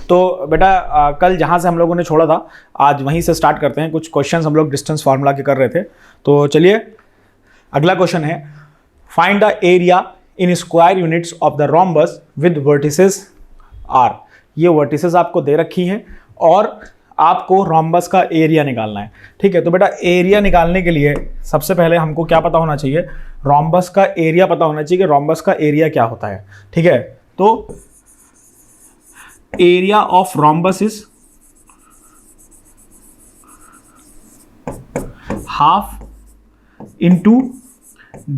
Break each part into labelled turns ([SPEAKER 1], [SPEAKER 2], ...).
[SPEAKER 1] तो बेटा कल जहाँ से हम लोगों ने छोड़ा था आज वहीं से स्टार्ट करते हैं। कुछ क्वेश्चंस हम लोग डिस्टेंस फार्मूला के कर रहे थे। तो चलिए अगला क्वेश्चन है, find the area in square units of the rhombus with vertices are. ये वर्टिसेस आपको दे रखी हैं और आपको रोम्बस का एरिया निकालना है। ठीक है, तो बेटा एरिया निकालने के लिए सबसे पहले हमको क्या पता होना चाहिए, रोम्बस का एरिया पता होना चाहिए कि रोम्बस का एरिया क्या होता है। ठीक है, तो area of rhombus is half into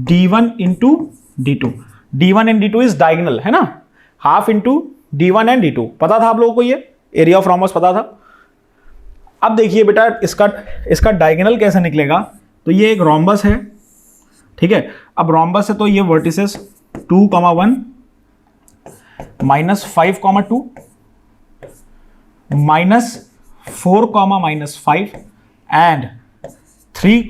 [SPEAKER 1] d1 into d2। d1 and d2 is diagonal है ना, half into d1 and d2। पता था आप लोगों को, ये एरिया ऑफ रोम्बस पता था। अब देखिए बेटा इसका डायगोनल कैसे निकलेगा। तो ये एक रोम्बस है, ठीक है। अब रोम्बस है तो ये वर्टिसेस 2,1 -5,2 -4, -5 एंड 3,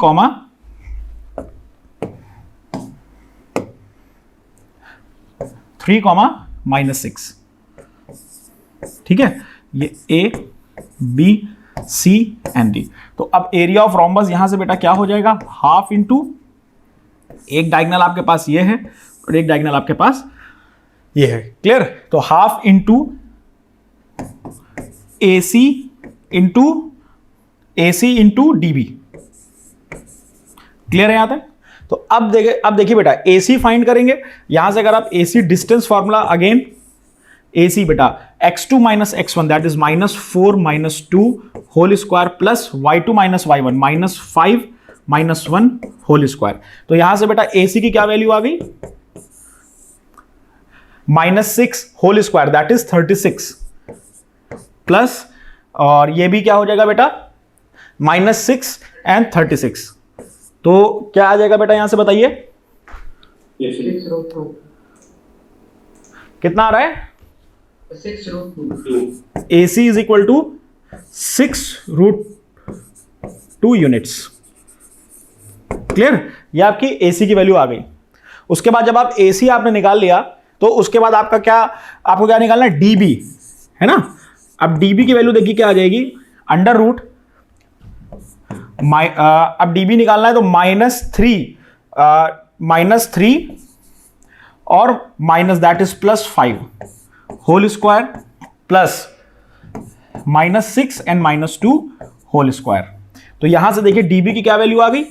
[SPEAKER 1] -6। ठीक है, ये A, B, C and D। तो अब एरिया ऑफ रोम्बस यहां से बेटा क्या हो जाएगा, हाफ इंटू, एक डायगोनल आपके पास ये है और एक डायगोनल आपके पास ये है। क्लियर? तो half into AC into DB। Clear है यहां तक? तो अब देखिए बेटा AC फाइंड करेंगे। यहां से अगर आप AC distance formula again, AC बेटा x2 minus x1 that is -4 -2 whole square plus y2 minus y1 -5 -1 whole square. तो यहां से बेटा AC की क्या वैल्यू आ गई, -6 whole square that is 36 plus, और ये भी क्या हो जाएगा बेटा -6 एंड 36। तो क्या आ जाएगा बेटा यहां से बताइए, कितना आ रहा है, 6√2। AC is equal to 6√2 units. Clear? ये आपकी AC की वैल्यू आ गई। उसके बाद जब आप AC आपने निकाल लिया तो उसके बाद आपको क्या निकालना है, DB है ना। अब DB की वैल्यू देखिए क्या आ जाएगी, अंडर रूट, अब DB निकालना है तो -3 और minus that is +5 whole square plus -6 and -2 whole square. तो यहां से देखिए DB की क्या वैल्यू आ गई,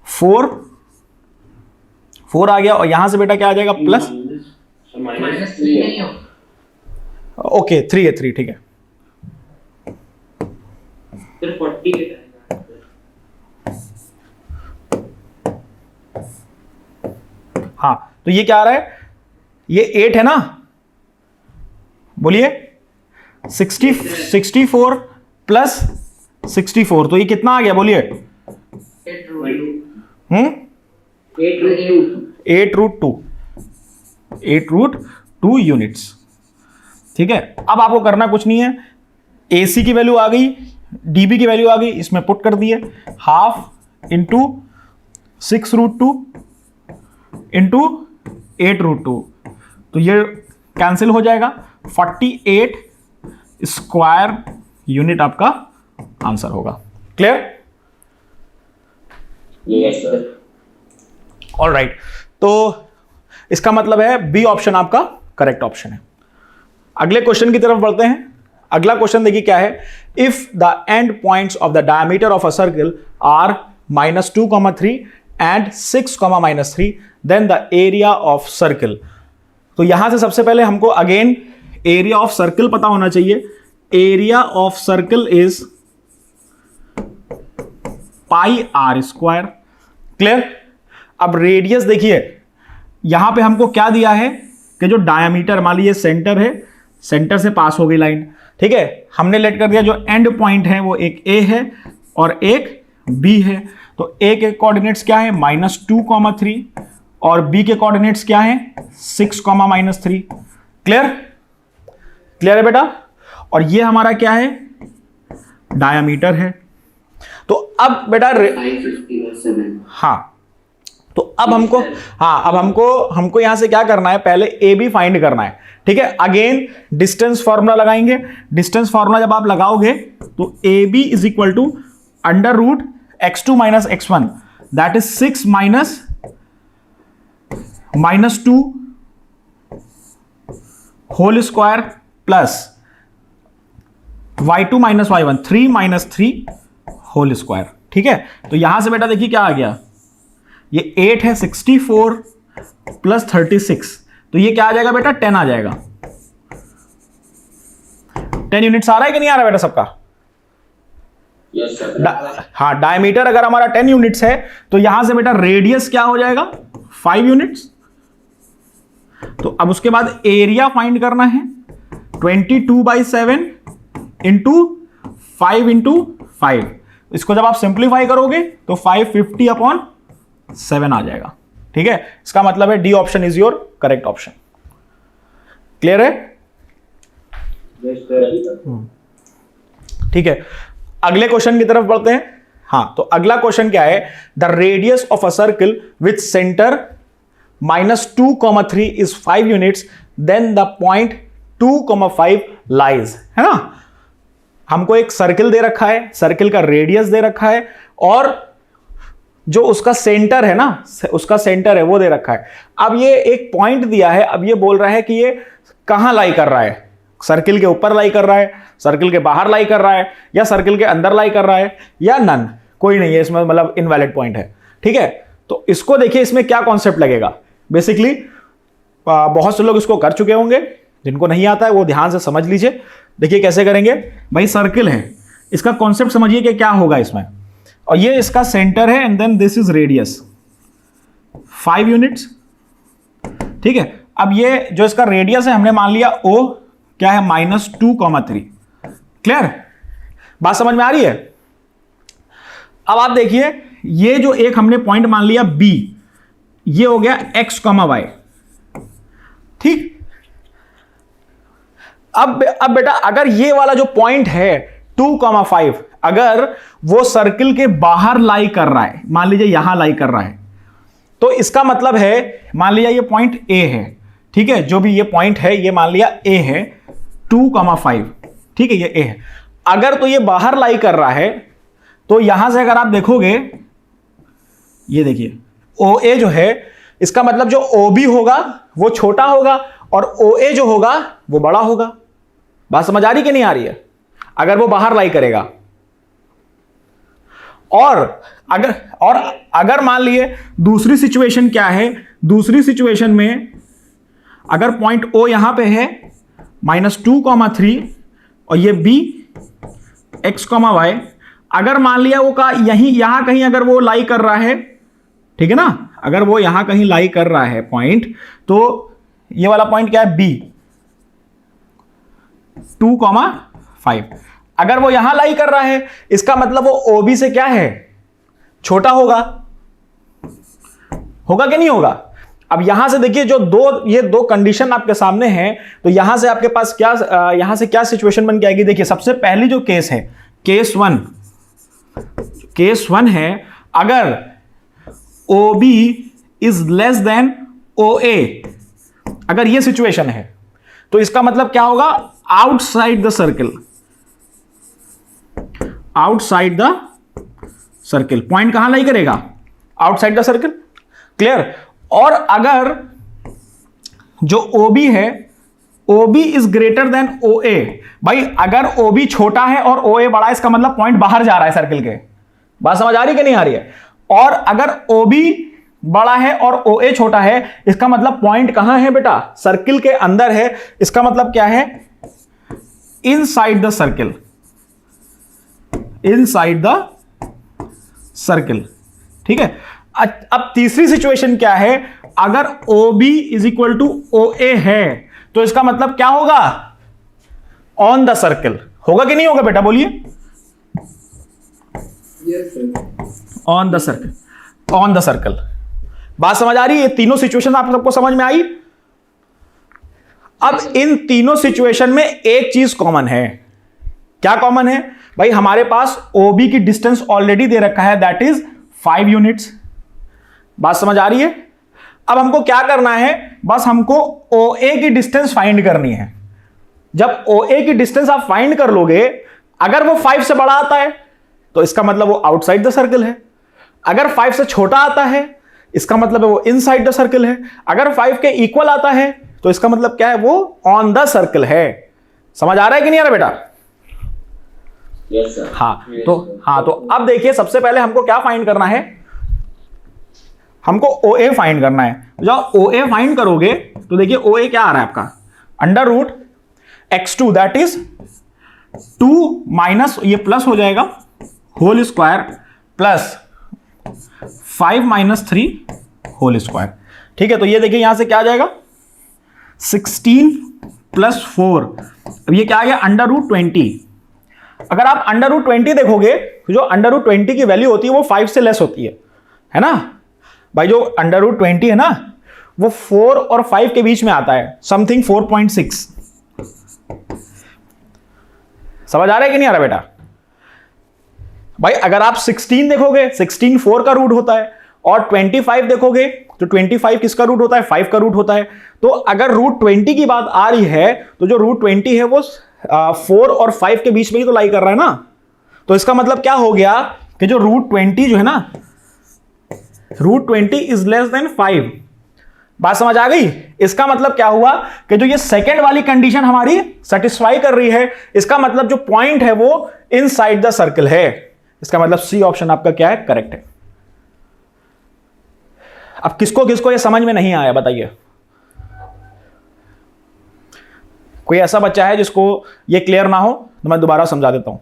[SPEAKER 1] 4 आ गया, और यहां से बेटा क्या आ जाएगा प्लस, ओके 3 है, 3 ठीक है। फिर 40 हाँ, तो ये क्या आ रहा है, ये 8 है ना, बोलिए 64 प्लस 64, तो ये कितना आ गया बोलिए, 8√2 यूनिट्स। ठीक है, अब आपको करना कुछ नहीं है, AC की वैल्यू आ गई, DB की वैल्यू आ गई, इसमें पुट कर दिए, हाफ इंटू 6√2 इंटू 8√2, तो ये कैंसिल हो जाएगा, 48 स्क्वायर यूनिट आपका आंसर होगा। Clear? Yes sir. All right, तो इसका मतलब है बी ऑप्शन आपका करेक्ट ऑप्शन है। अगले क्वेश्चन की तरफ बढ़ते हैं। अगला क्वेश्चन देखिए क्या है, if the end points of the diameter of a circle are -2, 3 and 6, -3 then the area of circle. तो यहां से सबसे पहले हमको अगेन एरिया ऑफ सर्कल पता होना चाहिए। Area of circle is πr²। Clear? अब रेडियस देखिए, यहां पे हमको क्या दिया है कि जो डायमीटर, मान लीजिए सेंटर है, सेंटर से पास हो गई लाइन, ठीक है, हमने लेट कर दिया जो एंड पॉइंट है वो एक A है और एक B है। तो A के कोऑर्डिनेट्स क्या है, -2, 3 और B के कोऑर्डिनेट्स क्या है, 6, -3। क्लियर? क्लियर है बेटा? और ये हमारा क्या है, डायमीटर है। तो अब बेटा हाँ, तो अब हमको हमको यहां से क्या करना है, पहले ए बी फाइंड करना है, ठीक है। अगेन डिस्टेंस फॉर्मूला लगाएंगे। डिस्टेंस फॉर्मूला जब आप लगाओगे तो A B is equal to under root x2 minus x1, that is 6 minus 2 whole square plus y2 minus y1, 3 minus 3 whole square, ठीक है। तो यहां से बेटा देखिए क्या आ गया, ये 8 है, 64 प्लस 36, तो ये क्या आ जाएगा बेटा, 10 आ जाएगा। 10 यूनिट्स आ रहा है कि नहीं आ रहा बेटा सबका? हाँ, डायमीटर अगर हमारा 10 यूनिट्स है तो यहां से बेटा रेडियस क्या हो जाएगा, 5 यूनिट्स। तो अब उसके बाद एरिया फाइंड करना है, 22/7 इंटू 5 इंटू 5। इसको जब आप सिंप्लीफाई करोगे तो 550/7 आ जाएगा, ठीक है। इसका मतलब है D option is your correct option. Clear है? ठीक है, अगले क्वेश्चन की तरफ बढ़ते हैं। हाँ, तो अगला क्वेश्चन क्या है, the radius of a circle with centre -2,3 is 5 units, then the point 2,5 lies, है ना। हमको एक सर्किल दे रखा है, सर्किल का रेडियस दे रखा है, और जो उसका सेंटर है ना, उसका सेंटर है वो दे रखा है। अब ये एक पॉइंट दिया है, अब ये बोल रहा है कि ये कहां लाई कर रहा है, सर्किल के ऊपर लाई कर रहा है, सर्किल के बाहर लाई कर रहा है, या सर्किल के अंदर लाई कर रहा है, या नन, कोई नहीं है इसमें, मतलब इनवैलिड पॉइंट है, ठीक है। तो इसको देखिए, इसमें क्या कॉन्सेप्ट लगेगा। बेसिकली बहुत से लोग इसको कर चुके होंगे, जिनको नहीं आता है वो ध्यान से समझ लीजिए। देखिए कैसे करेंगे भाई, सर्किल है, इसका कॉन्सेप्ट समझिए कि क्या होगा इसमें, और ये इसका सेंटर है, and then this is radius 5 units, ठीक है। अब ये जो इसका रेडियस है हमने मान लिया O क्या है, -2,3। क्लियर, बात समझ में आ रही है? अब आप देखिए, ये जो एक हमने पॉइंट मान लिया B, ये हो गया x, y, ठीक। अब बेटा अगर ये वाला जो पॉइंट है 2,5, अगर वो सर्किल के बाहर लाई कर रहा है, मान लीजिए यहां लाई कर रहा है, तो इसका मतलब है, मान लिया ये पॉइंट A है, ठीक है, जो भी ये पॉइंट है ये मान लिया A है 2,5, ठीक है, ये A है। अगर तो ये बाहर लाई कर रहा है, तो यहां से अगर आप देखोगे, ये देखिए OA जो है, इसका मतलब जो OB होगा वो छोटा होगा, और OA जो होगा वो बड़ा होगा। बात समझ आ रही कि नहीं आ रही है? अगर वो बाहर लाई करेगा, और अगर मान लिए दूसरी सिचुएशन क्या है, दूसरी सिचुएशन में अगर पॉइंट O यहां पे है -2,3, और ये B x, y, अगर मान लिया वो का यहां कहीं अगर वो लाई कर रहा है, ठीक है ना, अगर वो यहां कहीं लाई कर रहा है पॉइंट, तो ये वाला पॉइंट क्या है, B 2,5, अगर वो यहां लाई कर रहा है, इसका मतलब वो OB से क्या है, छोटा होगा कि नहीं होगा? अब यहां से देखिए, जो ये दो कंडीशन आपके सामने हैं, तो यहां से आपके पास क्या, यहां से क्या सिचुएशन बन के आएगी। देखिए सबसे पहली जो केस है, केस वन है, अगर OB is less than OA, अगर ये सिचुएशन है, तो इसका मतलब क्या होगा, outside the circle, outside the circle, point कहां लाई करेगा, आउटसाइड द सर्किल। क्लियर? और अगर जो OB है, OB is greater than OA, भाई अगर OB छोटा है और OA बड़ा है, इसका मतलब पॉइंट बाहर जा रहा है सर्किल के। बात समझ आ रही है कि नहीं आ रही है? और अगर OB बड़ा है और OA छोटा है, इसका मतलब पॉइंट कहां है बेटा, सर्किल के अंदर है। इसका मतलब क्या है, inside the circle, inside the circle, ठीक है। अब तीसरी सिचुएशन क्या है, अगर OB is equal to OA है, तो इसका मतलब क्या होगा, ऑन द सर्किल, होगा कि नहीं होगा बेटा, बोलिए। On the circle, on the circle. बात समझ आ रही है? ये तीनों सिचुएशन आप सबको समझ में आई? अब इन तीनों सिचुएशन में एक चीज कॉमन है। क्या कॉमन है भाई, हमारे पास OB की डिस्टेंस ऑलरेडी दे रखा है, दैट इज 5 यूनिट्स। बात समझ आ रही है? अब हमको क्या करना है, बस हमको OA की डिस्टेंस फाइंड करनी है। जब OA की डिस्टेंस आप फाइंड कर लोगे, अगर वो 5 से बड़ा आता है तो इसका मतलब वो आउटसाइड द सर्कल है, अगर 5 से छोटा आता है इसका मतलब है वो इनसाइड द सर्कल है, अगर 5 के इक्वल आता है तो इसका मतलब क्या है, वो ऑन द सर्कल है। समझ आ रहा है कि नहीं आ रहा बेटा?
[SPEAKER 2] Yes, sir.
[SPEAKER 1] हाँ तो अब देखिए, सबसे पहले हमको क्या फाइंड करना है, हमको OA फाइंड करना है। जब OA फाइंड करोगे तो देखिए OA क्या आ रहा है आपका, under root x2 that is 2 minus, ये प्लस हो जाएगा, whole square plus 5 minus 3 whole square. ठीक है, तो ये देखिए यहां से क्या आ जाएगा, 16 प्लस 4, अब ये क्या आ गया, अंडर रूट 20। अगर आप अंडर रूट 20 देखोगे तो जो अंडर रूट 20 की वैल्यू होती है वो 5 से लेस होती है ना भाई? जो अंडर रूट 20 है ना वो 4 और 5 के बीच में आता है, समथिंग 4.6। समझ आ रहा है कि नहीं आ रहा बेटा? भाई अगर आप 16 देखोगे, 16 4 का रूट होता है, और 25 देखोगे तो 25 किसका रूट होता है, 5 का रूट होता है। तो अगर रूट 20 की बात आ रही है तो जो रूट 20 है वो 4 और 5 के बीच में ही तो लाई कर रहा है ना। तो इसका मतलब क्या हो गया कि जो रूट 20 जो है ना, रूट 20 इज लेस देन 5। बात समझ आ गई? इसका मतलब क्या हुआ कि जो ये सेकेंड वाली कंडीशन हमारी सेटिस्फाई कर रही है, इसका मतलब जो पॉइंट है वो इनसाइड द सर्कल है। इसका मतलब सी ऑप्शन आपका क्या है, करेक्ट है। अब किसको किसको ये समझ में नहीं आया बताइए? कोई ऐसा बच्चा है जिसको ये क्लियर ना हो तो मैं दोबारा समझा देता हूं।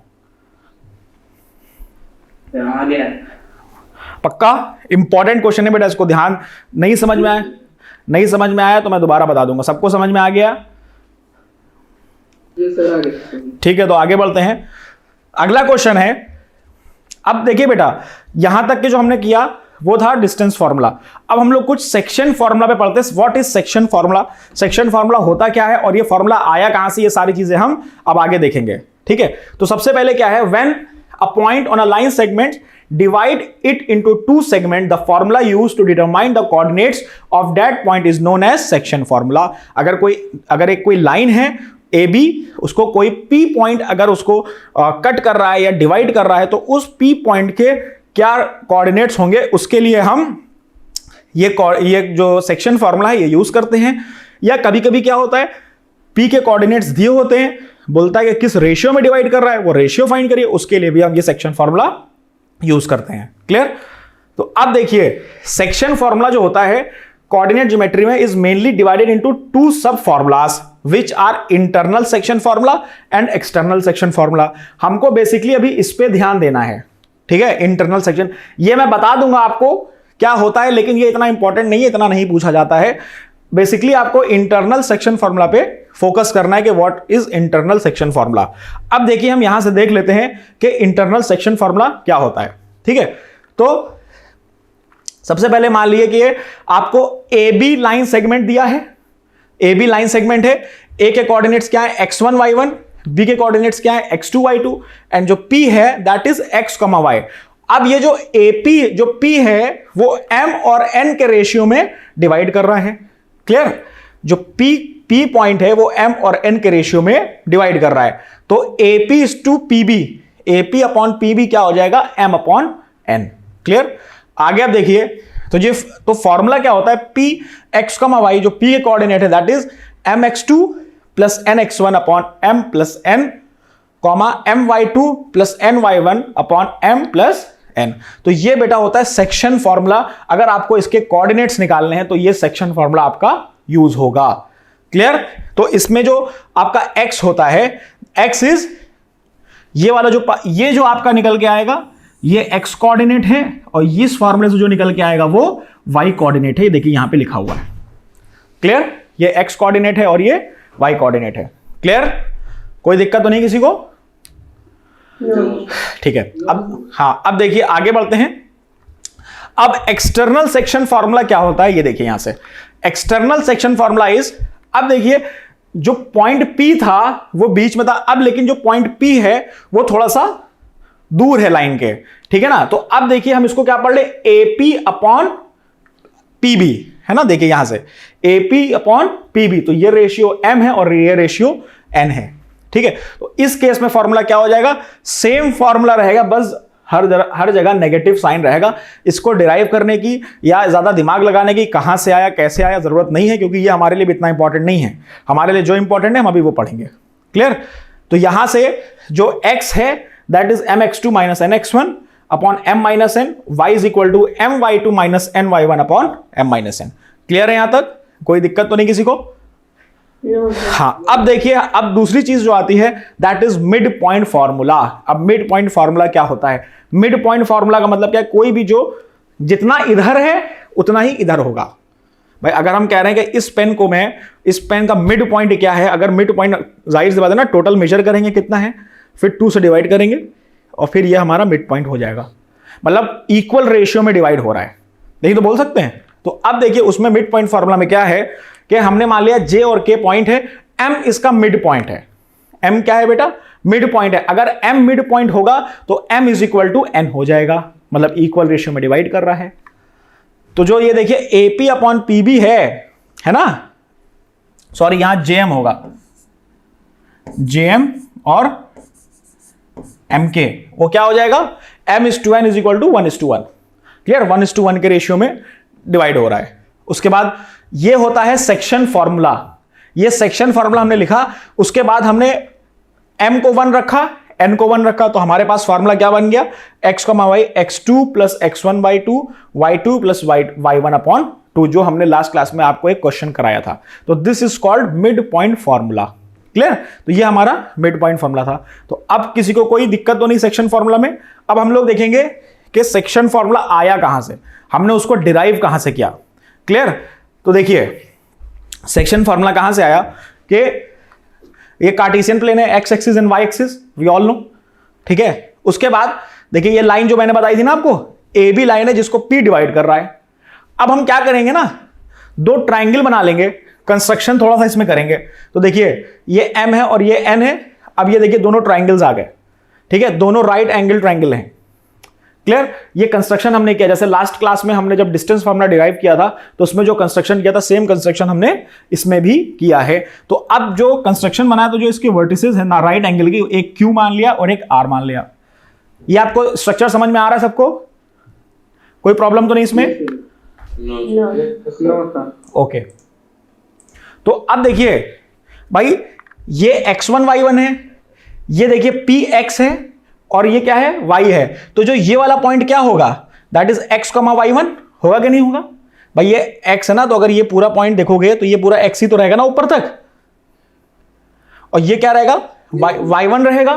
[SPEAKER 2] आ गया।
[SPEAKER 1] पक्का इंपॉर्टेंट क्वेश्चन है बेटा, इसको ध्यान, नहीं समझ में आया, नहीं समझ में आया तो मैं दोबारा बता दूंगा। सबको समझ में आ गया? ठीक है, तो आगे बढ़ते हैं। अगला क्वेश्चन है, अब देखिए बेटा, यहां तक के जो हमने किया वो था डिस्टेंस फार्मूला। अब हम लोग कुछ सेक्शन फार्मूला पे पढ़ते हैं। What is section formula, section formula होता क्या है और ये फार्मूला आया कहां से, ये सारी चीजें हम अब आगे देखेंगे। ठीक है, तो सबसे पहले क्या है, when a point on a line segment divide it into two segments, the formula used to determine the coordinates of that point is known as section formula। अगर एक कोई लाइन है AB, उसको कोई P पॉइंट अगर उसको cut कर रहा है या डिवाइड कर रहा है तो उस P पॉइंट के क्या कोऑर्डिनेट्स होंगे, उसके लिए हम ये जो सेक्शन फॉर्मूला है ये यूज करते हैं। या कभी कभी क्या होता है, P के कोऑर्डिनेट्स दिए होते हैं, बोलता है कि किस रेशियो में डिवाइड कर रहा है, वो रेशियो फाइंड करिए, उसके लिए भी हम ये सेक्शन फॉर्मूला यूज करते हैं। क्लियर? तो अब देखिए, सेक्शन फॉर्मूला जो होता है कोऑर्डिनेट ज्योमेट्री में is mainly divided into two sub formulas which are internal section formula and external section formula. हमको बेसिकली अभी इस पे ध्यान देना है। ठीक है, इंटरनल सेक्शन, ये मैं बता दूंगा आपको क्या होता है, लेकिन ये इतना इंपॉर्टेंट नहीं है, इतना नहीं पूछा जाता है। बेसिकली आपको इंटरनल सेक्शन फॉर्मूला पे फोकस करना है कि what is internal section formula. अब देखिए, हम यहां से देख लेते हैं कि इंटरनल सेक्शन फॉर्मूला क्या होता है। ठीक है, तो सबसे पहले मान लीजिए कि आपको AB लाइन सेगमेंट दिया है, AB लाइन सेगमेंट है, A के कोऑर्डिनेट्स क्या है, x1 y1, B के कोऑर्डिनेट्स क्या है, x2 y2, एंड जो P है दैट इज x, y। अब ये जो AP जो P है वो M और N के रेशियो में डिवाइड कर रहा है। क्लियर? जो P पॉइंट है वो M और N के रेशियो में डिवाइड कर रहा है। तो AP is to PB, AP upon PB क्या हो जाएगा, M अपॉन N। क्लियर? आगे आप देखिए, तो फॉर्मूला क्या होता है, P x, y, जो P के कोऑर्डिनेट है that is mx2 plus nx1 upon m plus n, my2 plus ny1 upon m plus n। तो ये बेटा होता है सेक्शन फॉर्मूला। अगर आपको इसके कोऑर्डिनेट्स निकालने हैं तो ये सेक्शन फॉर्मूला आपका यूज होगा। क्लियर? तो इसमें जो आपका x होता है, x इज ये वाला ये जो आपका निकल के आएगा ये x कोऑर्डिनेट है, और इस फॉर्मूले से जो निकल के आएगा वो y कोऑर्डिनेट है। देखिए यहां पे लिखा हुआ है। क्लियर? ये x कोऑर्डिनेट है और ये y कोऑर्डिनेट है। क्लियर? कोई दिक्कत तो नहीं किसी को? ठीक है, अब देखिए आगे बढ़ते हैं। अब एक्सटर्नल सेक्शन फॉर्मूला क्या होता है ये देखिए यहां से। एक्सटर्नल सेक्शन फॉर्मूला इज, अब देखिए जो पॉइंट P था वो बीच में था, अब लेकिन जो पॉइंट P है वो थोड़ा सा दूर है लाइन के। ठीक है ना? तो अब देखिए हम इसको क्या पढ़ ले, AP अपॉन पीबी, है ना, देखिए यहां से एपी अपॉन पीबी, तो ये रेशियो एम है और ये रेशियो एन है, ठीक है। तो इस केस में फॉर्मूला क्या हो जाएगा, सेम फॉर्मूला रहेगा, बस हर जगह नेगेटिव साइन रहेगा। इसको डिराइव करने की या ज्यादा दिमाग लगाने की कहां से आया कैसे आया जरूरत नहीं है, क्योंकि ये हमारे लिए भी इतना इंपॉर्टेंट नहीं है। हमारे लिए जो इंपॉर्टेंट है हम अभी वो पढ़ेंगे, क्लियर। तो यहां से जो x है that is mx2 minus nx1 upon m minus n, y is equal to my2 minus ny1 upon m minus n। Clear है यहां तक, कोई दिक्कत तो नहीं किसी को? हाँ, अब देखिए, अब दूसरी चीज जो आती है that is mid point formula. अब मिड पॉइंट फॉर्मूला क्या होता है? मिड पॉइंट फॉर्मूला का मतलब क्या है, कोई भी जो जितना इधर है उतना ही इधर होगा। भाई अगर हम कह रहे हैं कि इस पेन का मिड पॉइंट क्या है, अगर मिड पॉइंट जाहिर सी बात है ना, टोटल मेजर करेंगे कितना है, फिर 2 से डिवाइड करेंगे और फिर ये हमारा मिड पॉइंट हो जाएगा, मतलब इक्वल रेशियो में डिवाइड हो रहा है, नहीं तो बोल सकते हैं। तो अब देखिए उसमें मिड पॉइंट फॉर्मूला में क्या है कि हमने मान लिया J और K पॉइंट है, M इसका मिड पॉइंट है। M क्या है बेटा? मिड पॉइंट है। अगर M मिड पॉइंट होगा तो M is equal to N हो जाएगा, मतलब इक्वल रेशियो में डिवाइड कर रहा है। तो जो ये देखिए AP अपॉन PB है ना, सॉरी यहां JM होगा, JM और MK, वो क्या हो जाएगा, M/N is equal to 1:1। Clear, 1:1 के रेशियो में डिवाइड हो रहा है। उसके बाद ये होता है सेक्शन फॉर्मूला। ये सेक्शन फॉर्मूला हमने लिखा, उसके बाद हमने M को 1 रखा, N को 1 रखा, तो हमारे पास फॉर्मूला क्या बन गया, x, y x2 plus x1/2 y2 plus y1 upon 2, जो हमने लास्ट क्लास में आपको एक क्वेश्चन कराया था। तो this is called mid point formula. Clear, तो ये हमारा मिड पॉइंट फॉर्मूला था। तो अब किसी को कोई दिक्कत तो नहीं सेक्शन फॉर्मूला में। अब हम लोग देखेंगे कि सेक्शन फॉर्मूला आया कहां से, हमने उसको डिराइव कहां से किया। क्लियर, तो देखिए सेक्शन फॉर्मूला कहां से आया कि ये कार्टेशियन प्लेन है, x axis and y axis, we all know, ठीक है। उसके बाद देखिए ये लाइन जो मैंने बताई थी ना आपको, ए बी लाइन है जिसको P डिवाइड कर रहा है। अब हम क्या करेंगे ना, 2 ट्राइंगल बना लेंगे, कंस्ट्रक्शन थोड़ा सा इसमें करेंगे। तो देखिए ये M है और ये N है। अब ये देखिए दोनों ट्राइंगल्स आ गए, ठीक है, दोनों राइट एंगल ट्राइंगल हैं। क्लियर, ये कंस्ट्रक्शन हमने किया, जैसे लास्ट क्लास में हमने जब डिस्टेंस फॉर्मूला डिराइव किया था तो उसमें जो कंस्ट्रक्शन किया था सेम कंस्ट्रक्शन हमने इसमें भी किया है। तो अब जो कंस्ट्रक्शन बनाया तो जो इसके वर्टिसेस है ना राइट एंगल की, एक Q मान लिया और एक R मान लिया। ये आपको स्ट्रक्चर समझ में आ रहा है सबको, कोई प्रॉब्लम तो नहीं इसमें? ओके, तो अब देखिए भाई ये x1 y1 है, ये देखिए px है और ये क्या है, y है। तो जो ये वाला पॉइंट क्या होगा, दैट इज x, y1 होगा कि नहीं होगा? भाई ये x है ना, तो अगर ये पूरा पॉइंट देखोगे तो ये पूरा x ही तो रहेगा ना ऊपर तक, और ये क्या रहेगा, y1 रहेगा।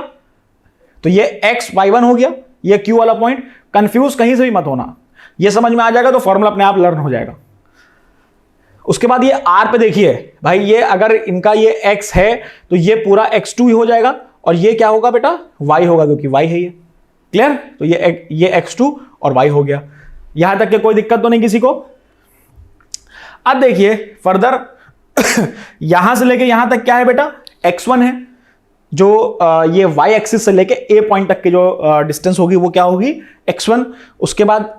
[SPEAKER 1] तो ये x y1 हो गया, ये q वाला पॉइंट। कंफ्यूज कहीं से भी मत होना, ये समझ में आ जाएगा तो फॉर्मूला अपने आप लर्न हो जाएगा। उसके बाद ये r पे देखिए भाई, ये अगर इनका ये x है तो ये पूरा x2 ही हो जाएगा, और ये क्या होगा बेटा, y होगा, क्योंकि y है ये। क्लियर, तो ये x2 और y हो गया। यहां तक के कोई दिक्कत तो नहीं किसी को? अब देखिए फर्दर यहां से लेके यहां तक क्या है बेटा, x1 है, जो ये y एक्सिस से लेके a पॉइंट तक की जो डिस्टेंस होगी वो क्या होगी, x1। उसके बाद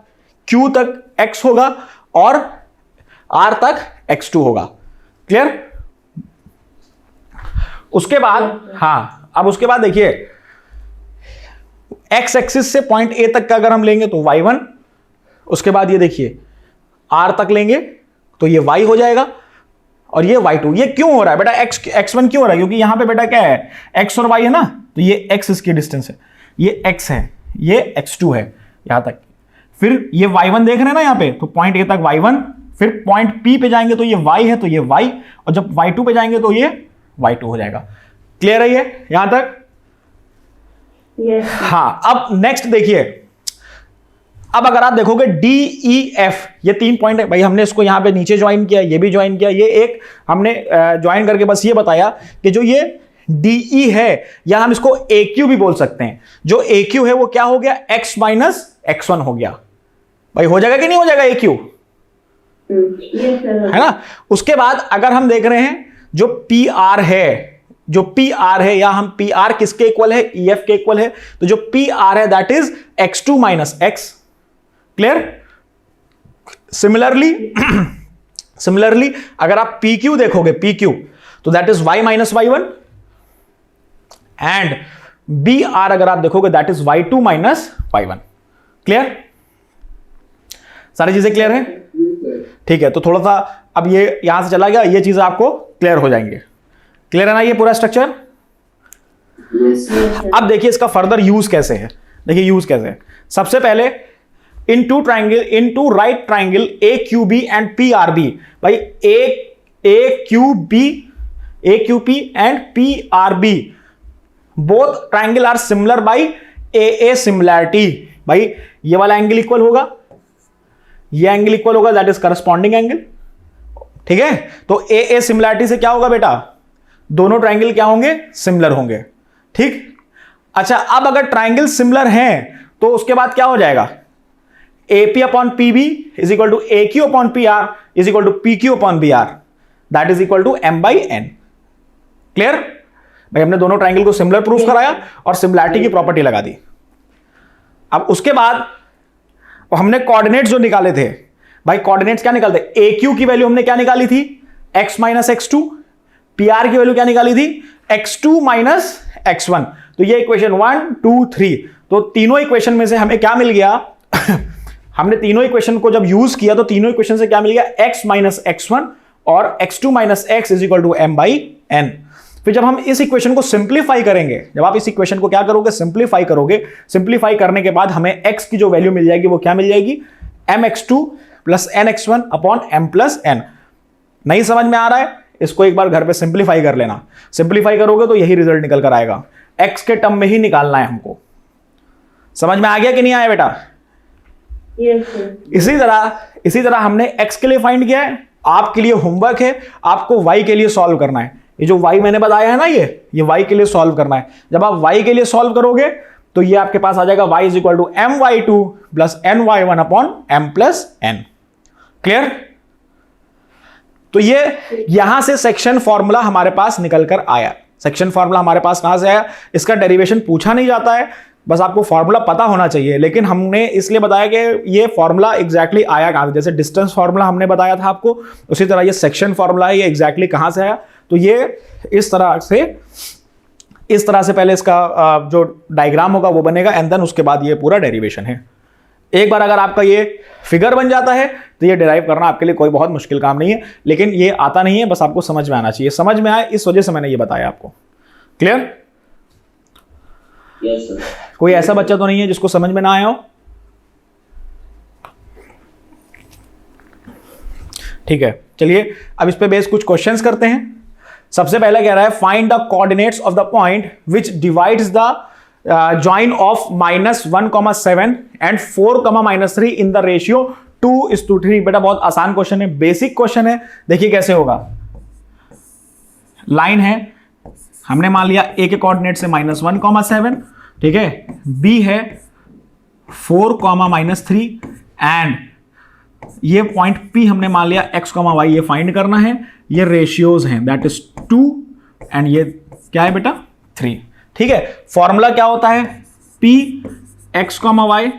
[SPEAKER 1] q तक x होगा और r तक x2 होगा। क्लियर, उसके बाद हाँ, अब उसके बाद देखिए x एक्सिस से पॉइंट A तक का अगर हम लेंगे तो y1, उसके बाद ये देखिए r तक लेंगे तो ये y हो जाएगा और ये y2। ये क्यों हो रहा है बेटा, x1 क्यों हो रहा है, क्योंकि यहां पे बेटा क्या है, x और y है ना, तो ये x इसकी डिस्टेंस है, ये x है, ये x2 है यहां तक। फिर ये y1 देख रहे हैं ना यहाँ पे, तो पॉइंट A तक y1, फिर पॉइंट P पे जाएंगे तो ये y है, तो ये y, और जब y2 पे जाएंगे तो ये y2 हो जाएगा। क्लियर है ये यहां तक?
[SPEAKER 3] yes.
[SPEAKER 1] हाँ, अब नेक्स्ट देखिए, अब अगर आप देखोगे DEF, ये 3 पॉइंट है भाई, हमने इसको यहां पे नीचे ज्वाइन किया, ये भी ज्वाइन किया, ये एक हमने ज्वाइन करके बस ये बताया कि जो ये DE है, या हम इसको AQ भी बोल सकते हैं। जो AQ है वो क्या हो गया, x माइनस x1 हो गया। भाई हो जाएगा कि नहीं हो जाएगा AQ?
[SPEAKER 3] yes,
[SPEAKER 1] है ना। उसके बाद अगर हम देख रहे हैं जो PR है, जो PR है, या हम PR किसके इक्वल है, EF के इक्वल है, तो जो PR है that is x2 minus x। Clear, similarly अगर आप पी क्यू देखोगे, पी क्यू, तो that is y minus y1, and B R अगर आप देखोगे that is y2 minus y1। Clear? सारी चीजें क्लियर है? ठीक है, तो थोड़ा सा अब ये यहां से चला गया, ये चीजें आपको क्लियर हो जाएंगे। क्लियर है ना ये पूरा स्ट्रक्चर? अब देखिए इसका फर्दर यूज कैसे है। देखिए यूज कैसे है। सबसे पहले इन two right triangle A Q B and P R B, भाई A Q P and P R B both triangle are similar by A similarity. भाई ये वाला एंगल इक्वल होगा, ये एंगल इक्वल होगा, दैट इज करस्पॉन्डिंग एंगल। ठीक है, तो ए सिमिलैरिटी से क्या होगा बेटा, दोनों ट्राइंगल क्या होंगे, सिमिलर होंगे। ठीक, अच्छा अब अगर ट्राइंगल सिमिलर हैं तो उसके बाद क्या हो जाएगा, AP upon PB is equal to AQ upon PR is equal to PQ upon BR, that is equal to M/N। Clear? भाई हमने दोनों ट्राइंगल को सिमिलर प्रूफ कराया और सिमिलैरिटी की प्रॉपर्टी लगा दी। अब उसके बाद हमने कोऑर्डिनेट्स जो निकाले थे, भाई कोऑर्डिनेट्स क्या निकालते, AQ की वैल्यू हमने क्या निकाली थी, x माइनस x2, PR की वैल्यू क्या निकाली थी, x2 माइनस x1। तो ये इक्वेशन 1 2 3, तो तीनों इक्वेशन में से हमें क्या मिल गया हमने तीनों इक्वेशन को जब यूज किया तो तीनों इक्वेशन से क्या मिल गया, x माइनस x1 और x2 minus x is equal to M/N। फिर जब हम इस इक्वेशन को सिंप्लीफाई करेंगे, जब आप इस इक्वेशन को क्या करोगे, सिंप्लीफाई करोगे, सिंप्लीफाई करने के बाद हमें x की जो वैल्यू मिल जाएगी वो क्या मिल जाएगी, mx2 plus nx1 upon m plus n। नहीं समझ में आ रहा है, इसको एक बार घर पे सिंप्लीफाई कर लेना। सिंप्लीफाई करोगे तो यही रिजल्ट निकल कर आएगा, x के टर्म में ही निकालना है हमको। समझ में आ गया कि नहीं आया बेटा?
[SPEAKER 3] Yes, sir.
[SPEAKER 1] इसी तरह हमने x के लिए फाइंड किया है, आपके लिए होमवर्क है, आपको y के लिए सॉल्व करना है। ये जो y मैंने बताया है ना, ये y के लिए सॉल्व करना है। जब आप y के लिए सॉल्व करोगे तो ये आपके पास आ जाएगा y is equal to my2 plus ny1 upon m plus n। Clear? तो ये यहां से सेक्शन फॉर्मूला हमारे पास निकल कर आया। सेक्शन फॉर्मूला हमारे पास कहां से आया, इसका डेरिवेशन पूछा नहीं जाता है, बस आपको फॉर्मूला पता होना चाहिए। लेकिन हमने इसलिए बताया कि ये फॉर्मूला एग्जैक्टली आया कहां से, जैसे डिस्टेंस फॉर्मूला हमने बताया था आपको, उसी तरह ये सेक्शन फॉर्मूला है, ये एग्जैक्टली कहां से आया। तो ये इस तरह से पहले इसका जो डायग्राम होगा वो बनेगा, एंड देन उसके बाद ये पूरा डेरिवेशन है। एक बार अगर आपका ये फिगर बन जाता है तो ये डिराइव करना आपके लिए कोई बहुत मुश्किल काम नहीं है, लेकिन ये आता नहीं है, बस आपको समझ में आना चाहिए। समझ में आए इस वजह से मैंने ये बताया आपको। क्लियर?
[SPEAKER 2] Yes, sir.
[SPEAKER 1] कोई ऐसा बच्चा तो नहीं है जिसको समझ में ना आया हो? ठीक है, चलिए अब इस पे बेस कुछ क्वेश्चंस करते हैं। सबसे पहले कह रहा है find the coordinates of the point which divides the join of -1,7 and 4,-3 in the ratio 2:3। बेटा बहुत आसान क्वेश्चन है, बेसिक क्वेश्चन है। देखिए कैसे होगा, लाइन है, हमने मान लिया a के कोऑर्डिनेट से -1,7, ठीक है, b है 4,-3 एंड ये पॉइंट p हमने मान लिया x, y, ये फाइंड करना है। ये रेशियोज हैं, दैट इज 2 एंड ये क्या है बेटा 3। ठीक है, फॉर्मूला क्या होता है, p x, y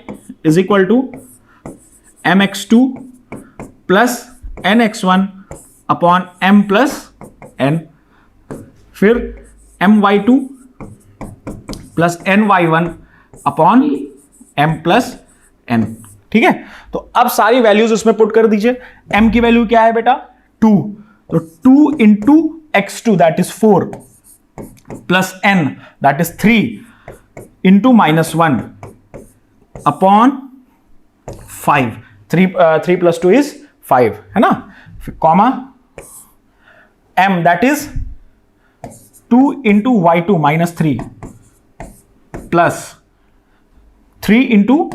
[SPEAKER 1] is equal to mx2 plus nx1 upon m plus n, फिर my2 plus ny1 upon m plus n। ठीक है, तो अब सारी वैल्यूज उसमें पुट कर दीजिए। m की वैल्यू क्या है बेटा 2, तो 2 into x2 that is 4 plus n that is 3 into -1 upon 5, 3 plus 2 is 5, है ना, comma m that is 2 into y2 -3 plus 3 into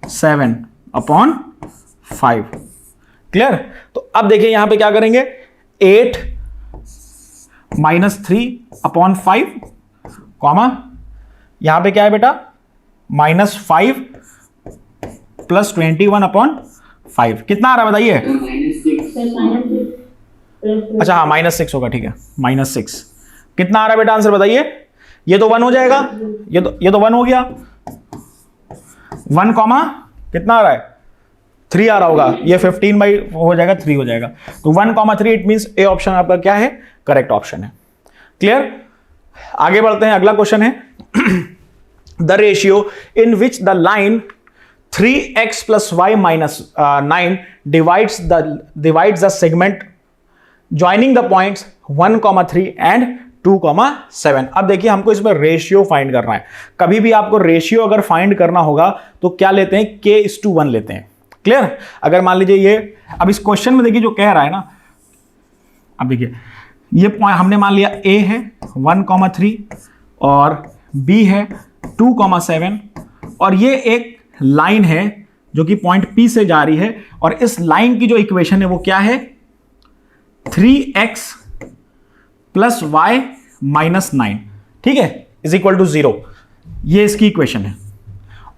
[SPEAKER 1] 7 upon 5। Clear? तो अब देखिए यहां पे क्या करेंगे, 8 -3 अपॉन 5 कॉमा यहां पे क्या है बेटा -5 प्लस 21 अपॉन 5, कितना आ रहा है बताइए? अच्छा हाँ -6 होगा, ठीक है, -6 कितना आ रहा है बेटा आंसर बताइए? ये तो 1 हो जाएगा, ये तो 1 हो गया, 1 कॉमा कितना आ रहा है 3 आ रहा होगा, ये 15 बाई हो जाएगा 3 हो जाएगा, तो 1,3 इट मींस ए ऑप्शन आपका क्या है, करेक्ट ऑप्शन है। क्लियर? आगे बढ़ते हैं, अगला क्वेश्चन है the ratio in which the line 3x plus y minus 9 divides the segment joining the points 1,3 and 2,7। अब देखिए हमको इसमें रेशियो फाइंड करना है। कभी भी आपको रेशियो अगर फाइंड करना होगा तो क्या लेते हैं, k:1 लेते हैं। क्लियर? अगर मान लीजिए ये, अब इस क्वेश्चन में देखिए जो कह रहा है ना, अब देखिए ये पॉइंट हमने मान लिया a है 1,3 और b है 2,7 और ये एक लाइन है जो कि पॉइंट P से जा रही है, और इस लाइन की जो इक्वेशन है वो क्या है, 3x प्लस y माइनस 9, ठीक है, इज इक्वल टू 0। ये इसकी इक्वेशन है,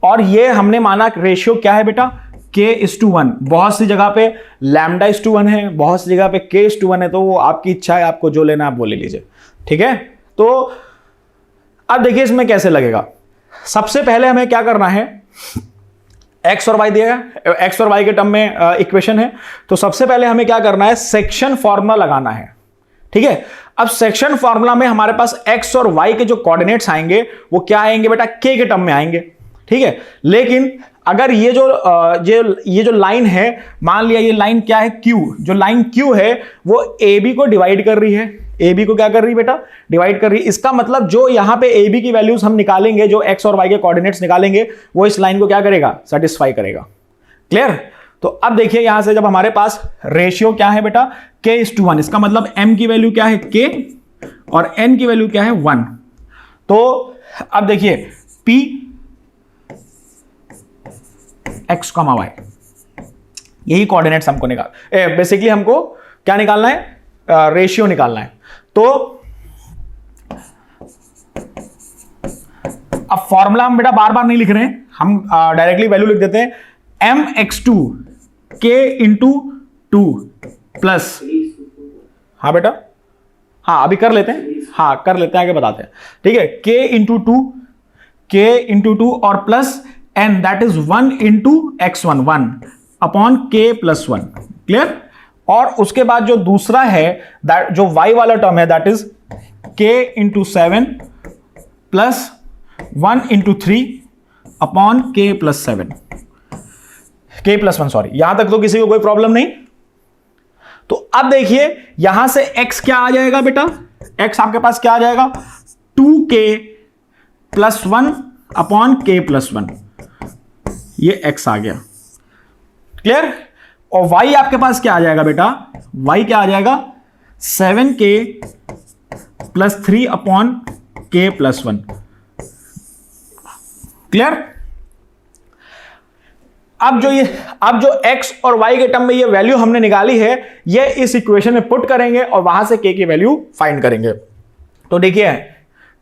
[SPEAKER 1] और ये हमने माना रेशियो क्या है बेटा, k:1। बहुत सी जगह पे λ:1 है, बहुत सी जगह पे k:1 है, तो वो आपकी इच्छा है, आपको जो लेना है आप वो ले लीजिए, ठीक है। तो अब देखिए इसमें कैसे लगेगा। सबसे पहले हमें क्या करना है, x और y दिया है, x और y के टर्म में इक्वेशन है, तो सबसे पहले हमें क्या करना है, सेक्शन फॉर्मूला लगाना है, ठीक है। अब सेक्शन फॉर्मूला में हमारे पास x और y के जो कोऑर्डिनेट्स आएंगे वो क्या आएंगे बेटा, k के टर्म में आएंगे, ठीक है। लेकिन अगर ये जो लाइन है, मान लिया ये लाइन क्या है, q, जो लाइन q है वो ab को डिवाइड कर रही है, ab को क्या कर रही है बेटा, डिवाइड कर रही है। इसका मतलब जो यहां पे ab की वैल्यूज हम निकालेंगे, जो x और y के कोऑर्डिनेट्स निकालेंगे, वो इस लाइन को क्या करेगा, सेटिस्फाई करेगा। क्लियर? तो अब देखिए यहां से जब हमारे पास रेशियो क्या है बेटा, k:1, इसका मतलब m की वैल्यू क्या है k और n की वैल्यू क्या है 1। तो अब देखिए p x, y, यही कोऑर्डिनेट्स हमको बेसिकली हमको क्या निकालना है, रेशियो निकालना है। तो अब फॉर्मूला हम बेटा बार बार नहीं लिख रहे हैं, हम डायरेक्टली वैल्यू लिख देते हैं, mx2 k:2 प्लस, हाँ बेटा, हाँ अभी कर लेते हैं, हाँ कर लेते हैं, आगे बताते हैं, ठीक है। k:2 और plus n, that is 1 into x1, 1 upon k+1। Clear? और उसके बाद जो दूसरा है, दैट जो y वाला टर्म है, that is k:7 plus 1 into 3 upon k+7, k+1, sorry, यहां तक तो किसी को कोई प्रॉब्लम नहीं। तो अब देखिए यहां से x क्या आ जाएगा बेटा, x आपके पास क्या आ जाएगा, 2k+1 अपॉन k+1, ये x आ गया। क्लियर? और y आपके पास क्या आ जाएगा बेटा, y क्या आ जाएगा, 7k plus 3 upon k+1। Clear? अब जो x और y के टर्म में ये वैल्यू हमने निकाली है, ये इस इक्वेशन में पुट करेंगे और वहां से k की वैल्यू फाइंड करेंगे। तो देखिए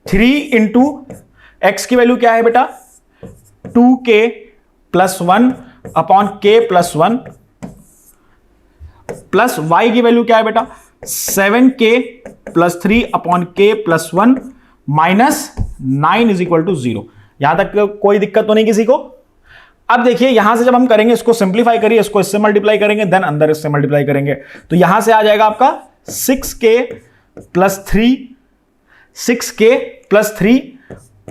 [SPEAKER 1] 3 इंटू x की वैल्यू क्या है बेटा, 2k+1 upon k+1 plus y की वैल्यू क्या है बेटा, 7k plus 3 upon k+1 minus 9 is equal to 0। यहां तक कोई दिक्कत तो नहीं किसी को? अब देखिए यहां से जब हम करेंगे, इसको सिंप्लीफाई करिए, इसको इससे मल्टीप्लाई करेंगे, देन अंदर इससे मल्टीप्लाई करेंगे, तो यहां से आ जाएगा आपका 6k plus 3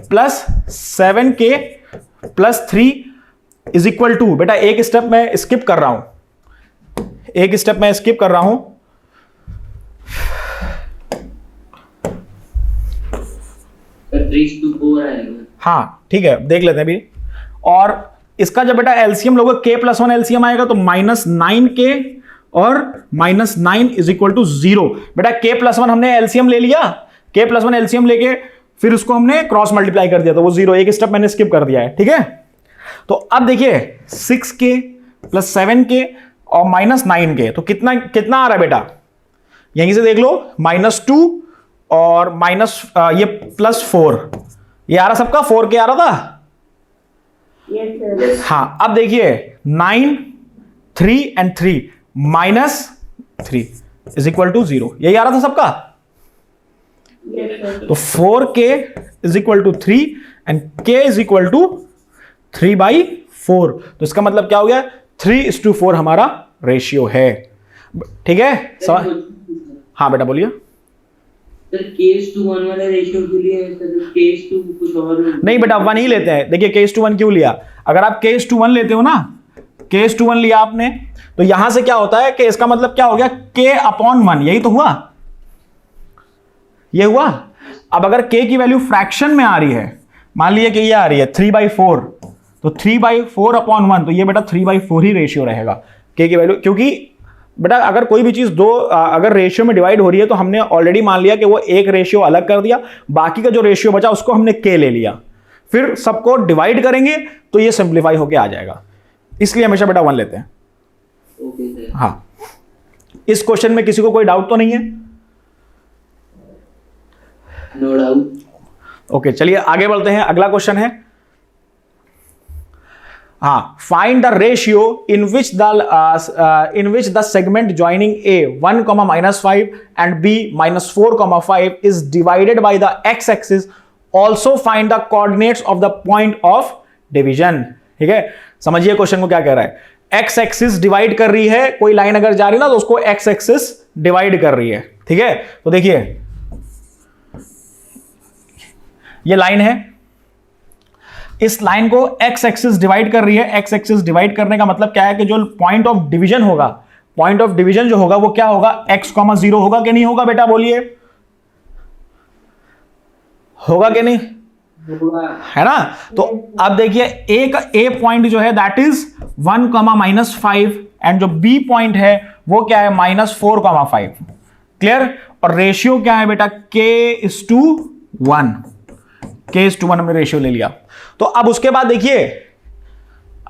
[SPEAKER 1] plus 7k plus 3 is equal to, बेटा एक स्टेप में स्किप कर रहा हूं, हाँ ठीक है, देख लेते हैं अभी। और इसका जब बेटा एलसीएम लोगे, k+1 एलसीएम आएगा तो -9k और -9 इज इक्वल टू 0। बेटा k+1 हमने एलसीएम ले लिया, k+1 एलसीएम लेके फिर उसको हमने क्रॉस मल्टीप्लाई कर दिया, तो वो 0, एक स्टेप मैंने स्किप कर दिया है, ठीक है। तो अब देखिए 6k प्लस 7k और -9k, तो कितना आ रहा है बेटा, यहीं से देख लो, -2 और ये +4, ये आ रहा सबका, 4k आ रहा था।
[SPEAKER 3] Yes, sir.
[SPEAKER 1] हाँ अब देखिए 9, 3 and 3 -3 इज इक्वल टू 0, यही आ रहा था सबका।
[SPEAKER 3] Yes, sir.
[SPEAKER 1] तो 4k is equal to 3 and k is equal to 3/4। तो इसका मतलब क्या हो गया, 3:4 हमारा रेशियो है। ठीक है, हाँ बेटा बोलिए।
[SPEAKER 2] सर K:1 वाला रेशियो के लिए K:2 कुछ और
[SPEAKER 1] नहीं बेटा 1 ही लेते हैं। देखिए K:1 क्यों लिया, अगर आप K:1 लेते हो ना, K:1 लिया आपने, तो यहां से क्या होता है कि इसका मतलब क्या हो गया, K/1, यही तो हुआ, ये हुआ। अब अगर K की वैल्यू फ्रैक्शन में आ रही है, मान लीजिए कि ये आ रही है 3/4, तो 3/4/1, तो ये बेटा 3/4 ही रेशियो रहेगा K की वैल्यू। क्योंकि बेटा अगर कोई भी चीज अगर रेशियो में डिवाइड हो रही है तो हमने ऑलरेडी मान लिया कि वो एक रेशियो अलग कर दिया, बाकी का जो रेशियो बचा उसको हमने K ले लिया, फिर सबको डिवाइड करेंगे तो ये सिंप्लीफाई होके आ जाएगा, इसलिए हमेशा बेटा 1 लेते हैं।
[SPEAKER 2] Okay sir.
[SPEAKER 1] हाँ, इस क्वेश्चन में किसी को कोई डाउट तो नहीं है?
[SPEAKER 2] No doubt.
[SPEAKER 1] ओके, चलिए आगे बढ़ते हैं। अगला क्वेश्चन है, हाँ, find the ratio in which the segment joining A 1, -5 and B -4, 5 is divided by the x axis. Also find the coordinates of the point of division. ठीक है, समझिए क्वेश्चन को क्या कह रहा है। x एक्सिस डिवाइड कर रही है, कोई लाइन अगर जा रही है ना तो उसको x एक्सिस डिवाइड कर रही है। ठीक है, तो देखिए ये लाइन है, इस लाइन को x एक्सिस डिवाइड कर रही है। x एक्सिस डिवाइड करने का मतलब क्या है कि जो पॉइंट ऑफ डिवीजन होगा, पॉइंट ऑफ डिवीजन जो होगा वो क्या होगा, x, 0 होगा कि नहीं होगा बेटा, बोलिए, होगा कि नहीं, है ना। तो अब देखिए a पॉइंट जो है दैट इज 1, -5 एंड जो b पॉइंट है वो क्या है, -4, 5। क्लियर। और रेशियो क्या है बेटा, K:1, K:1 हमने रेशियो ले लिया। तो अब उसके बाद देखिए,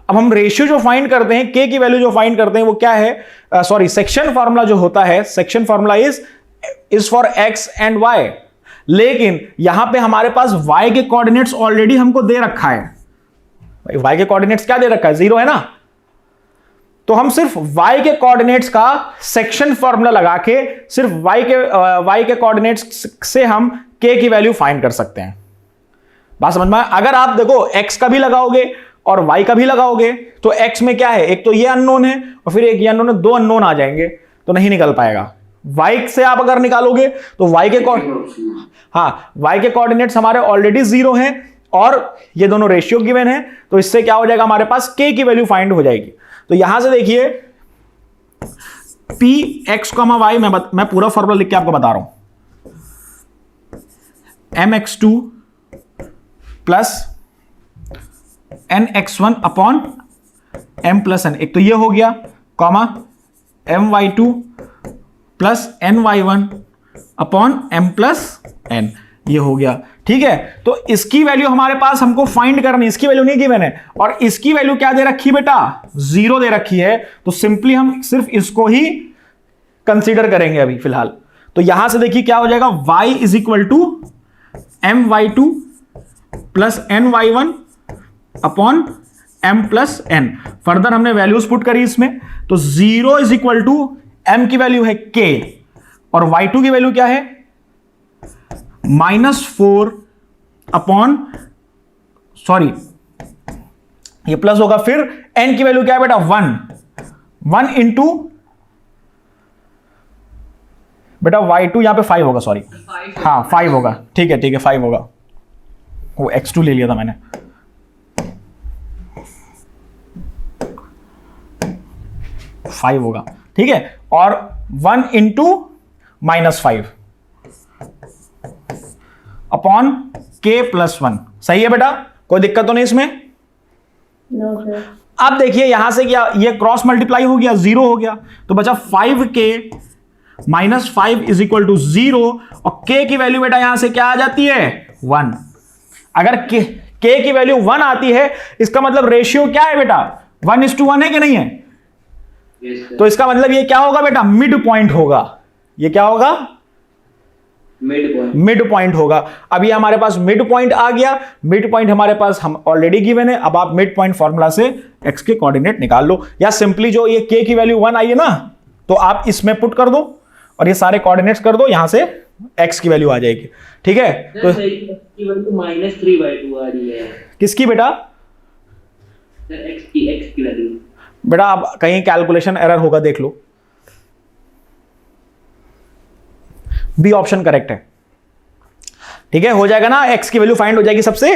[SPEAKER 1] अब हम रेशियो जो फाइंड करते हैं, K की वैल्यू जो फाइंड करते हैं वो क्या है, सॉरी, सेक्शन फार्मूला जो होता है, section formula is for x and y। लेकिन यहां पे हमारे पास y के कोऑर्डिनेट्स ऑलरेडी हमको दे रखा है। y के कोऑर्डिनेट्स क्या दे रखा है, 0 है ना। तो हम सिर्फ y के कोऑर्डिनेट्स का सेक्शन फार्मूला लगा के सिर्फ y के कोऑर्डिनेट्स से हम K की वैल्यू फाइंड कर सकते हैं। बात समझ में? अगर आप देखो x का भी लगाओगे और y का भी लगाओगे तो x में क्या है, एक तो ये अननोन है और फिर एक ये अननोन है, 2 अननोन आ जाएंगे तो नहीं निकल पाएगा। y से आप अगर निकालोगे तो y के कोऑर्डिनेट्स हमारे ऑलरेडी 0 हैं और ये दोनों रेशियो गिवन है, तो इससे क्या हो जाएगा, हमारे पास k की वैल्यू फाइंड हो जाएगी। तो यहां से देखिए px, y, मैं पूरा फॉर्मूला लिख के आपको बता रहा हूं, mx2 plus nx1 upon m plus n, एक तो ये हो गया, comma my2 plus ny1 upon m plus n, ये हो गया। ठीक है, तो इसकी वैल्यू हमारे पास हमको फाइंड करनी, इसकी वैल्यू नहीं गिवन है और इसकी वैल्यू क्या दे रखी बेटा, 0 दे रखी है। तो सिंपली हम सिर्फ इसको ही कंसीडर करेंगे अभी फिलहाल। तो यहां से देखिए क्या हो जाएगा, y is equal to my2 plus ny1 upon m plus n। Further हमने वैल्यूज पुट करी इसमें, तो 0 इज इक्वल टू m की वैल्यू है k और y2 की वैल्यू क्या है, -4 अपॉन, सॉरी ये प्लस होगा, फिर n की वैल्यू क्या है बेटा, 1 इंटू बेटा y2 यहां पे 5 होगा, सॉरी हाँ 5 होगा, ठीक है 5 होगा, वो x2 ले लिया था मैंने, फाइव होगा। ठीक है, और 1 इंटू -5 अपॉन k प्लस 1। सही है बेटा, कोई दिक्कत तो नहीं इसमें?
[SPEAKER 3] No sir.
[SPEAKER 1] अब देखिए यहां से क्या, ये क्रॉस मल्टीप्लाई हो गया, 0 हो गया, तो बचा 5k -5 इज इक्वल टू 0 और k की वैल्यू बेटा यहां से क्या आ जाती है, 1। अगर k की वैल्यू 1 आती है, इसका मतलब रेशियो क्या है बेटा, 1:1 है कि नहीं है? तो इसका मतलब ये क्या होगा बेटा, मिड पॉइंट होगा। ये क्या होगा, मिड पॉइंट होगा। अब ये हमारे पास मिड पॉइंट आ गया, मिड पॉइंट हमारे पास हम ऑलरेडी गिवन है। अब आप मिड पॉइंट फॉर्मूला से x के कोऑर्डिनेट निकाल लो, या सिंपली जो ये k की वैल्यू 1 आई है ना, तो आप इसमें पुट कर दो और ये सारे कोऑर्डिनेट्स कर दो, यहां से x की वैल्यू आ जाएगी। ठीक है, तो
[SPEAKER 2] -3/2 आ रही है।
[SPEAKER 1] किसकी बेटा,
[SPEAKER 2] x की वैल्यू
[SPEAKER 1] बेटा आप कहीं कैलकुलेशन एरर होगा, देख लो। बी ऑप्शन करेक्ट है। ठीक है, हो जाएगा ना, एक्स की वैल्यू फाइंड हो जाएगी सबसे।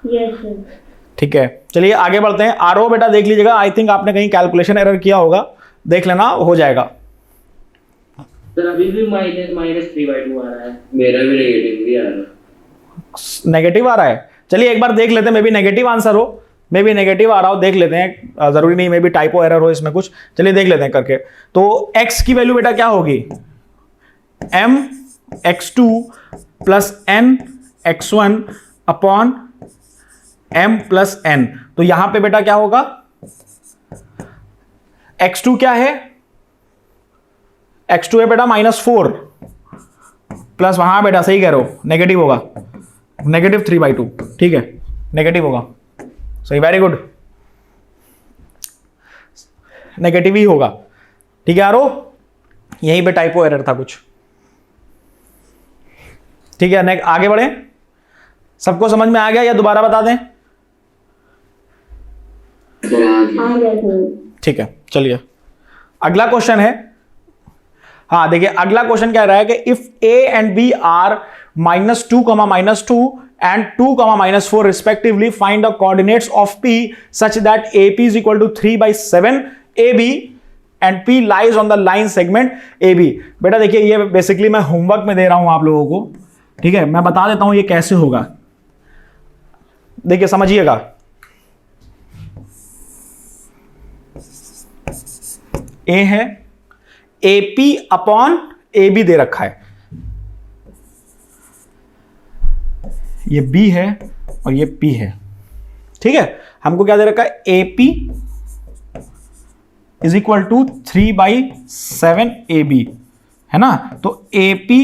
[SPEAKER 3] Yes, sir.
[SPEAKER 1] ठीक है, चलिए आगे बढ़ते हैं। आरो बेटा देख लीजिएगा, आई थिंक आपने कहीं कैलकुलेशन एरर किया होगा, देख लेना, हो जाएगा।
[SPEAKER 2] सर अभी भी -3/2 आ रहा है। मेरा भी नेगेटिव भी आ रहा है।
[SPEAKER 1] नेगेटिव आ रहा है, चलिए एक बार देख लेते हैं, मे बी नेगेटिव आंसर हो, मे बी नेगेटिव आ रहा हो, देख लेते हैं। जरूरी नहीं, मे बी टाइपो एरर हो इसमें कुछ। चलिए देख लेते हैं करके। तो x की वैल्यू बेटा क्या होगी, m x2 plus n x1 upon m plus n। तो यहां पे बेटा क्या होगा, x2 क्या है, x2 है बेटा -4 प्लस, वहां बेटा सही कह रहे हो, नेगेटिव होगा, -3/2। ठीक है, नेगेटिव होगा, सही, वेरी गुड, नेगेटिव ही होगा। ठीक है आरो, यहीं पे टाइपो एरर था कुछ। ठीक है, आगे बढ़े। सबको समझ में आ गया या दोबारा बता दें?
[SPEAKER 3] आ गया सर।
[SPEAKER 1] ठीक है, चलिए अगला क्वेश्चन है। हाँ देखिए, अगला क्वेश्चन कह रहा है कि if a and b are -2, -2 and 2, -4 respectively, find the coordinates of p such that ap is equal to 3/7 ab and p lies on the line segment ab। बेटा देखिए, ये बेसिकली मैं होमवर्क में दे रहा हूं आप लोगों को। ठीक है, मैं बता देता हूं ये कैसे होगा, देखिए समझिएगा। ए है, AP अपॉन AB दे रखा है, ये B है और ये P है। ठीक है, हमको क्या दे रखा है, AP is equal to 3/7 AB, है ना। तो AP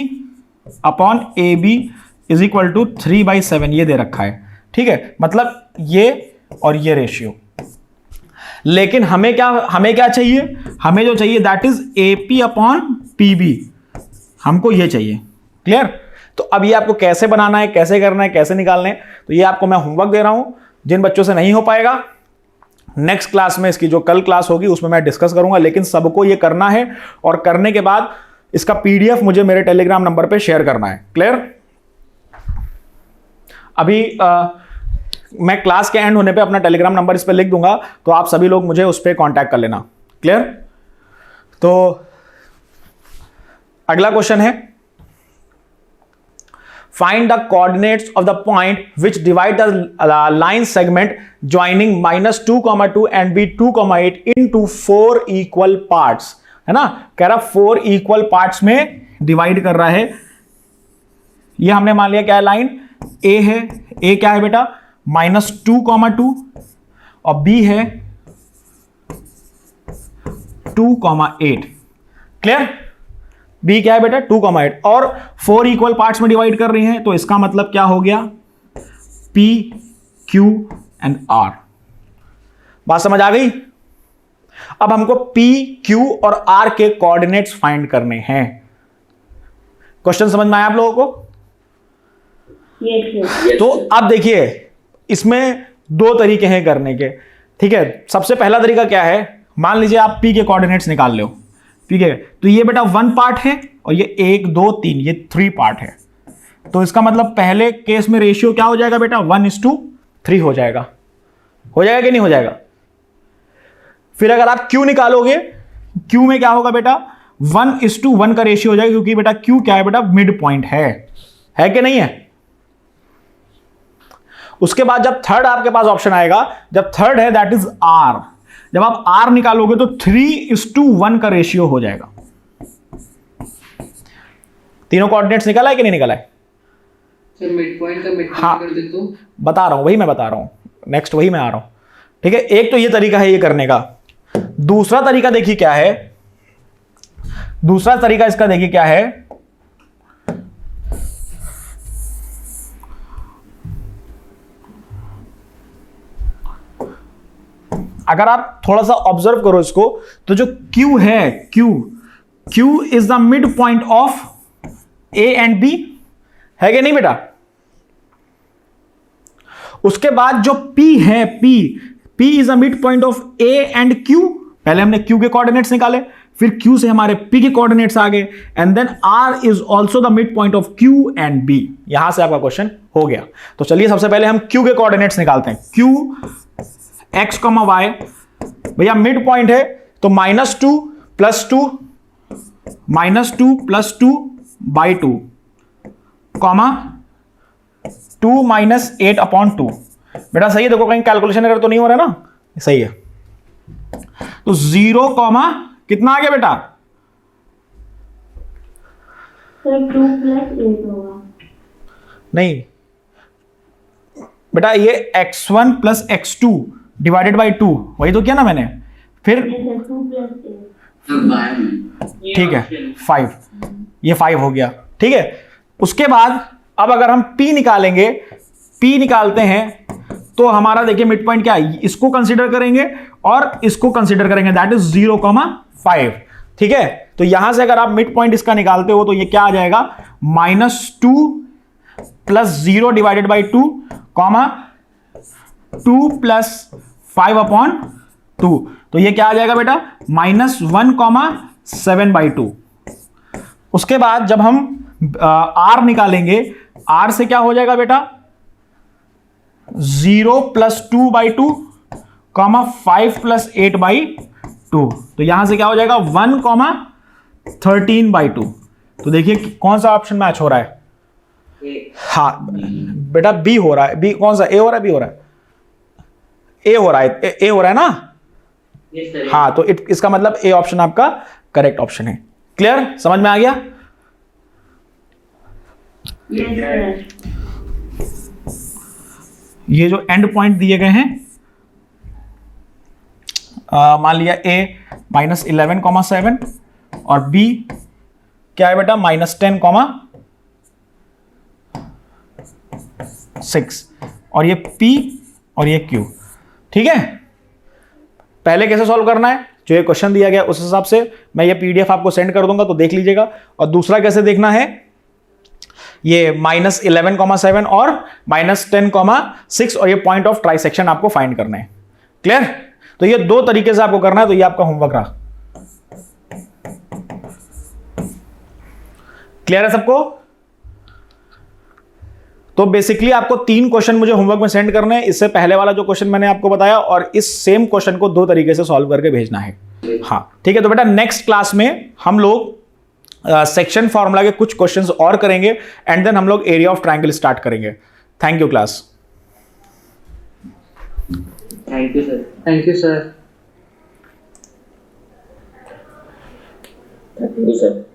[SPEAKER 1] upon AB is equal to 3/7 ये दे रखा है। ठीक है, मतलब ये और ये रेशियो। लेकिन हमें क्या चाहिए, हमें जो चाहिए that is AP upon PB, हमको ये चाहिए। क्लियर? तो अब ये आपको कैसे बनाना है, कैसे करना है, कैसे निकालना है, तो ये आपको मैं होमवर्क दे रहा हूं। जिन बच्चों से नहीं हो पाएगा, नेक्स्ट क्लास में, इसकी जो कल क्लास होगी उसमें मैं डिस्कस करूंगा, लेकिन सबको ये करना है और करने के बाद इसका PDF मुझे मेरे टेलीग्राम नंबर पे शेयर करना है। क्लियर? अभी मैं क्लास के एंड होने पे अपना टेलीग्राम नंबर इस पे लिख दूंगा, तो आप सभी लोग मुझे उस पर कांटेक्ट कर लेना। क्लियर? तो अगला क्वेश्चन है, find the coordinates of the point which divide the line segment joining -2, and B 2, 8 into 4 equal parts. है ना, कह रहा 4 इक्वल पार्ट्स में डिवाइड कर रहा है। ये हमने मान लिया क्या है, लाइन ए है। ए क्या है बेटा, -2, और B है 2, 8। क्लियर? B क्या है बेटा, 2, 8, और 4 इक्वल पार्ट्स में डिवाइड कर रही हैं, तो इसका मतलब क्या हो गया, P, Q एंड R। बात समझ आ गई? अब हमको P, Q और R के कोऑर्डिनेट्स फाइंड करने हैं। क्वेश्चन समझ में आया आप लोगों को?
[SPEAKER 3] Yes,
[SPEAKER 1] तो अब देखिए, इसमें 2 तरीके हैं करने के। ठीक है, सबसे पहला तरीका क्या है, मान लीजिए आप P के कोऑर्डिनेट्स निकाल लो। ठीक है, तो ये बेटा 1 पार्ट है और ये 1, 2, 3, ये 3 पार्ट है। तो इसका मतलब पहले केस में रेशियो क्या हो जाएगा बेटा, 1:3 हो जाएगा। हो जाएगा कि नहीं हो जाएगा? फिर अगर आप Q निकालोगे, Q में क्या होगा बेटा, 1:1 का रेशियो हो जाएगा, क्योंकि बेटा Q क्या है बेटा, मिड पॉइंट है कि नहीं है? उसके बाद जब थर्ड आपके पास ऑप्शन आएगा, जब थर्ड है दैट इज R, जब आप R निकालोगे तो 3:1 का रेशियो हो जाएगा। तीनों कोऑर्डिनेट्स निकाला है कि नहीं निकाला है?
[SPEAKER 2] सर मिड पॉइंट का मिड
[SPEAKER 1] हाँ,
[SPEAKER 2] कर दे तो
[SPEAKER 1] बता रहा हूं, वही मैं बता रहा हूं, नेक्स्ट वही मैं आ रहा हूं। ठीक है, एक तो ये तरीका है ये करने का। दूसरा तरीका देखिए क्या है, दूसरा तरीका इसका देखिए क्या है, अगर आप थोड़ा सा ऑब्जर्व करो इसको, तो जो Q है, Q is the mid point of A and B, है कि नहीं बेटा? उसके बाद जो P है, P is a mid point of A and Q। पहले हमने Q के कोऑर्डिनेट्स निकाले, फिर Q से हमारे P के कोऑर्डिनेट्स आ गए, and then R is also the mid point of Q and B। यहां से आपका क्वेश्चन हो गया। तो चलिए सबसे पहले हम Q के कोऑर्डिनेट्स निकालते हैं। Q x, y, भैया मिड पॉइंट है तो -2 + 2 -2 + 2 by 2 कॉमा 2 - 8/2। बेटा सही है, देखो कहीं कैलकुलेशन एरर तो नहीं हो रहा ना, सही है। तो 0, कितना आ गया बेटा?
[SPEAKER 3] सर 2 + 8 होगा।
[SPEAKER 1] नहीं बेटा, ये x1 + x2 डिवाइडेड बाई 2, वही तो किया ना मैंने। फिर
[SPEAKER 3] सर 2 + 8।
[SPEAKER 1] ठीक है 5, ये 5 हो गया, ठीक है। उसके बाद अब अगर हम P निकालेंगे, P निकालते हैं तो हमारा देखिए मिड पॉइंट क्या है, इसको कंसीडर करेंगे और इसको कंसीडर करेंगे, दैट इज 0,5, ठीक है। तो यहां से अगर आप मिड पॉइंट इसका निकालते हो तो ये क्या आ जाएगा, -2 + 0 डिवाइडेड बाई 2, 2 + 5/2। तो ये क्या आ जाएगा बेटा, -1,7/2। उसके बाद जब हम R निकालेंगे, R से क्या हो जाएगा बेटा, 0 + 2/2, 5 + 8/2। तो यहां से क्या हो जाएगा, 1,13/2। तो देखिए कौन सा ऑप्शन मैच हो रहा है। हाँ बेटा बी हो रहा है। बी कौन सा, ए हो रहा है, बी हो रहा है, ए हो रहा है, ए हो रहा है ना। हाँ तो इसका मतलब ए ऑप्शन आपका करेक्ट ऑप्शन है। क्लियर, समझ में आ गया?
[SPEAKER 3] Yes sir.
[SPEAKER 1] ये जो एंड पॉइंट दिए गए हैं, मान लिया A -11,7 और B क्या है बेटा, -10,6 और ये P और ये Q, ठीक है। पहले कैसे सॉल्व करना है, जो ये क्वेश्चन दिया गया उस हिसाब से मैं ये PDF आपको सेंड कर दूंगा, तो देख लीजिएगा। और दूसरा कैसे देखना है, ये -11,7 और -10,6 और ये पॉइंट ऑफ ट्राइसेक्शन आपको फाइंड करना है। क्लियर? तो ये 2 तरीके से आपको करना है, तो ये आपका होमवर्क रहा। क्लियर है सबको? तो बेसिकली आपको 3 क्वेश्चन मुझे होमवर्क में सेंड करने हैं। इससे पहले वाला जो क्वेश्चन मैंने आपको बताया, और इस सेम क्वेश्चन को 2 तरीके से सॉल्व करके भेजना है। हाँ ठीक है। तो बेटा नेक्स्ट क्लास में हम लोग सेक्शन फॉर्मूला के कुछ क्वेश्चंस और करेंगे, एंड देन हम लोग एरिया ऑफ ट्रायंगल स्टार्ट करेंगे। Thank you class.
[SPEAKER 2] Thank you sir.
[SPEAKER 4] Thank you sir.
[SPEAKER 2] Thank you sir.